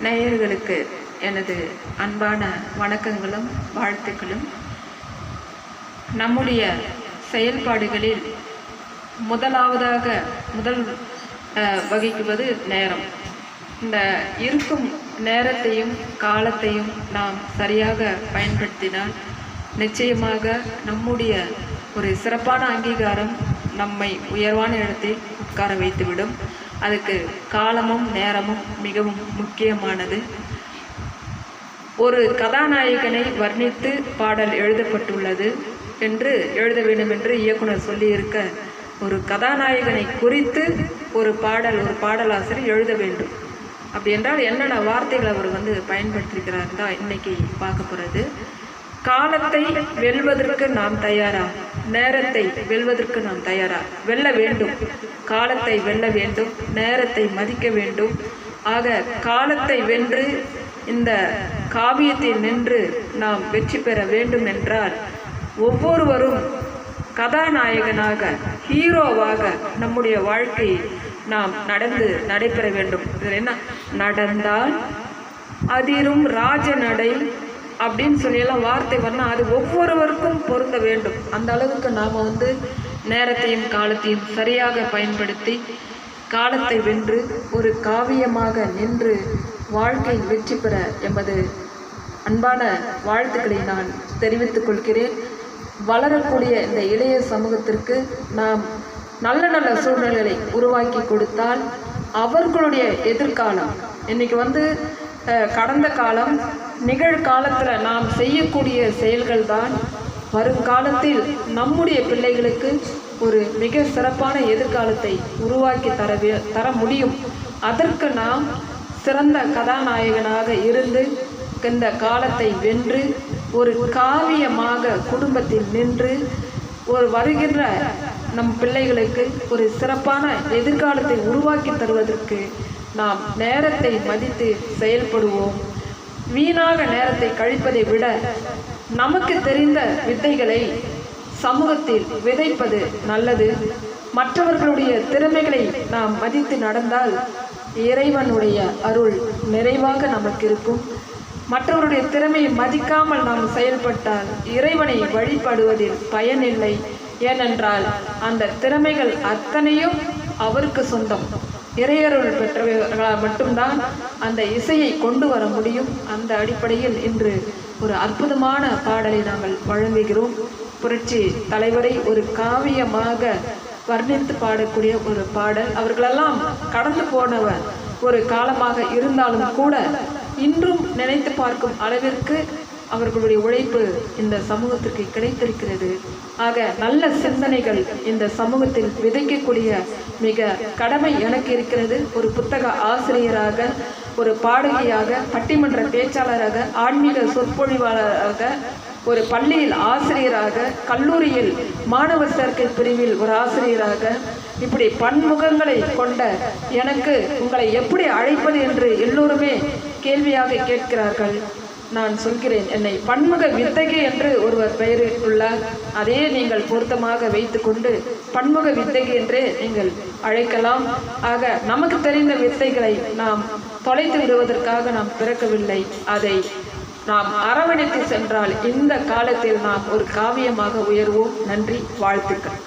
நேயர்களுக்கு எனது அன்பான வணக்கங்களும் வாழ்த்துக்களும். நம்முடைய செயல்பாடுகளில் முதலாவதாக வகிக்குவது நேரம். இந்த இருக்கும் நேரத்தையும் காலத்தையும் நாம் சரியாக பயன்படுத்தினால் நிச்சயமாக நம்முடைய ஒரு சிறப்பான அங்கீகாரம் நம்மை உயர்வான இடத்தில் உட்கார வைத்துவிடும். அதுக்கு காலமும் நேரமும் மிகவும் முக்கியமானது. ஒரு கதாநாயகனை வர்ணித்து பாடல் எழுதப்பட்டுள்ளது என்று எழுத வேண்டும் என்று இயக்குனர் சொல்லியிருக்க, ஒரு கதாநாயகனை குறித்து ஒரு பாடலாசிரியர் எழுத வேண்டும். அப்படி என்றால் என்னென்ன வார்த்தைகள் அவர் பயன்படுத்தியிருக்கிறார் தான் இன்னைக்கு பார்க்க போகிறது. காலத்தை வெல்வதற்கு நாம் தயாரா? நேரத்தை வெல்வதற்கு நாம் தயாரா? வெல்ல வேண்டும். காலத்தை வெல்ல வேண்டும், நேரத்தை மதிக்க வேண்டும். ஆக காலத்தை வென்று இந்த காவியத்தில் நின்று நாம் வெற்றி பெற வேண்டும் என்றால் ஒவ்வொருவரும் கதாநாயகனாக, ஹீரோவாக நம்முடைய வாழ்க்கையை நாம் நடைபெற வேண்டும். இதில் என்ன, நடந்தால் அதிரும் ராஜநடை அப்படின்னு சொல்லியெல்லாம் வார்த்தை வரணும். அது ஒவ்வொருவருக்கும் பொருந்த வேண்டும். அந்த அளவுக்கு நாம் நேரத்தையும் காலத்தையும் சரியாக பயன்படுத்தி காலத்தை வென்று ஒரு காவியமாக நின்று வாழ்க்கையில் வெற்றி பெற எமது அன்பான வாழ்த்துக்களை நான் தெரிவித்துக் கொள்கிறேன். வளரக்கூடிய இந்த இளைய சமூகத்திற்கு நாம் நல்ல நல்ல சூழ்நிலைகளை உருவாக்கி கொடுத்தால் அவர்களுடைய எதிர்காலம், இன்னைக்கு கடந்த காலம், நிகழ்காலத்தில் நாம் செய்யக்கூடிய செயல்கள் தான் வருங்காலத்தில் நம்முடைய பிள்ளைகளுக்கு ஒரு மிக சிறப்பான எதிர்காலத்தை உருவாக்கி தர முடியும். அதற்கு நாம் சிறந்த கதாநாயகனாக இருந்து இந்த காலத்தை வென்று ஒரு காவியமாக குடும்பத்தில் நின்று ஒரு வருகின்ற நம் பிள்ளைகளுக்கு ஒரு சிறப்பான எதிர்காலத்தை உருவாக்கி தருவதற்கு நாம் நேரத்தை மதித்து செயல்படுவோம். வீணாக நேரத்தை கழிப்பதை விட நமக்கு தெரிந்த வித்தைகளை சமூகத்தில் விதைப்பது நல்லது. மற்றவர்களுடைய திறமைகளை நாம் மதித்து நடந்தால் இறைவனுடைய அருள் நிறைவாக நமக்கு இருக்கும். மற்றவருடைய திறமையை மதிக்காமல் நாம் செயல்பட்டால் இறைவனை வழிபடுவதில் பயனில்லை. ஏனென்றால் அந்த திறமைகள் அத்தனையும் அவருக்கு சொந்தம். இறையருள் பெற்றவர்களால் மட்டும்தான் அந்த இசையை கொண்டு வர முடியும். அந்த அடிப்படையில் இன்று ஒரு அற்புதமான பாடலை நாங்கள் வழங்குகிறோம். புரட்சி தலைவரை ஒரு காவியமாக வர்ணித்து பாடக்கூடிய ஒரு பாடல். அவர்களெல்லாம் கடந்து போனவர் ஒரு காலமாக இருந்தாலும் கூட இன்றும் நினைத்து பார்க்கும் அளவிற்கு அவர்களுடைய உழைப்பு இந்த சமூகத்திற்கு கிடைத்திருக்கிறது. ஆக நல்ல சிந்தனைகள் இந்த சமூகத்தில் விதைக்கக்கூடிய மிக கடமை எனக்கு இருக்கிறது. ஒரு புத்தக ஆசிரியராக, ஒரு பாடகியாக, பட்டிமன்ற பேச்சாளராக, ஆன்மீக சொற்பொழிவாளராக, ஒரு பள்ளியில் ஆசிரியராக, கல்லூரியில் மாணவர் சேர்க்கை பிரிவில் ஒரு ஆசிரியராக, இப்படி பன்முகங்களை கொண்ட எனக்கு உங்களை எப்படி அழைப்பது என்று எல்லோருமே கேள்வியாக கேட்கிறார்கள். நான் சொல்கிறேன், என்னை பன்முக வித்தகி என்று ஒருவர் பெயரிட்டுள்ளார். அதே நீங்கள் பொருத்தமாக வைத்துக்கொண்டு பன்முக வித்தகி என்றே நீங்கள் அழைக்கலாம். ஆக நமக்கு தெரிந்த வித்தைகளை நாம் தொலைத்து விடுவதற்காக நாம் பிறக்கவில்லை. அதை நாம் அரவணைத்து சென்றால் இந்த காலத்தில் நாம் ஒரு காவியமாக உயர்வோம். நன்றி, வாழ்த்துக்கள்.